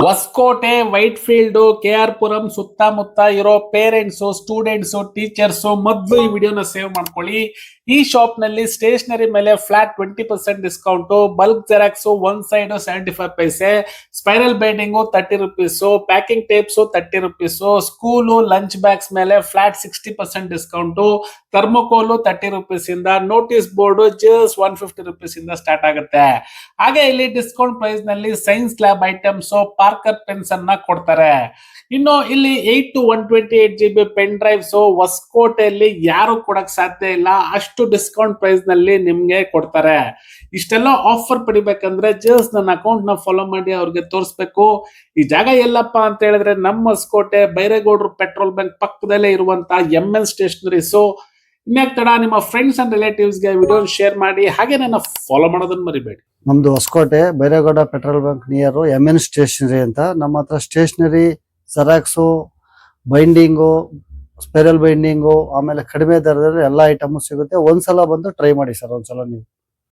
Hosakote, Whitefield, KR Puram ಸುತ್ತಮುತ್ತ ಇರೋ parents, students, teachers ಮೊದಲು ಈ ವಿಡಿಯೋನ ಸೇವ್ ಮಾಡ್ಕೊಳ್ಳಿ. ಈ ಶಾಪ್ ನಲ್ಲಿ ಸ್ಟೇಷನರಿ ಮೇಲೆ flat 20% discount, bulk xerox one side 75 paise, spiral binding 30 rupees, packing tapes 30 rupees, school lunch bags ಮೇಲೆ ಫ್ಲಾಟ್ 60% ಡಿಸ್ಕೌಂಟ್, ಥರ್ಮೋಕೋಲು 30 ರುಪೀಸ್ ಇಂದ, ನೋಟಿಸ್ ಬೋರ್ಡ್ ಜಸ್ಟ್ 150 ರುಪೀಸ್ ಇಂದ ಸ್ಟಾರ್ಟ್ ಆಗುತ್ತೆ. ಹಾಗೆ ಇಲ್ಲಿ ಡಿಸ್ಕೌಂಟ್ ಪ್ರೈಸ್ ನಲ್ಲಿ science lab items, Parker pens ಅನ್ನ ಕೊಡ್ತಾರೆ. ಇನ್ನು ಇಲ್ಲಿ 8 to 128 GB ಪೆನ್ ಡ್ರೈವ್ಸ್ ಹೊಸಕೋಟೆಯಲ್ಲಿ ಯಾರು ಕೊಡಕ್ ಸಾಧ್ಯ ಇಲ್ಲ, ಅಷ್ಟು ಡಿಸ್ಕೌಂಟ್ ಪ್ರೈಸ್ ನಲ್ಲಿ ನಿಮ್ಗೆ ಕೊಡ್ತಾರೆ. ಇಷ್ಟೆಲ್ಲ ಆಫರ್ ಪಡಿಬೇಕಂದ್ರೆ ಜಸ್ಟ್ ನನ್ನ ಅಕೌಂಟ್ ನ ಫಾಲೋ ಮಾಡಿ ಅವ್ರಿಗೆ ತೋರಿಸ್ಬೇಕು. ಈ ಜಾಗ ಎಲ್ಲಪ್ಪ ಅಂತ ಹೇಳಿದ್ರೆ ನಮ್ಮ ಹೊಸಕೋಟೆ ಬೈರೇಗೌಡರು ಪೆಟ್ರೋಲ್ ಬಂಕ್ ಪಕ್ಕದಲ್ಲೇ ಇರುವಂತ MN ಸ್ಟೇಷನರೀಸ್. ಇನ್ಯಾಕ್ ತಡ, ನಿಮ್ಮ ಫ್ರೆಂಡ್ಸ್ ಅಂಡ್ ರಿಲೇಟಿವ್ಸ್ ಗೆ ವಿಡಿಯೋ ಶೇರ್ ಮಾಡಿ, ಹಾಗೆ ನನ್ನ ಫಾಲೋ ಮಾಡೋದನ್ನ ಮರಿಬೇಡಿ. ನಮ್ದು Hoskote Byregowda petrol bunk near MN stationery ಅಂತ. ನಮ್ಮ ಹತ್ರ stationery, xerox, binding, spiral binding, ಆಮೇಲೆ ಕಡಿಮೆ ದರದಲ್ಲಿ ಎಲ್ಲ ಐಟಮ್ ಸಿಗುತ್ತೆ. ಒಂದ್ಸಲ ಬಂದು ಟ್ರೈ ಮಾಡಿ ಸರ್, ಒಂದ್ಸಲ ನೀವು.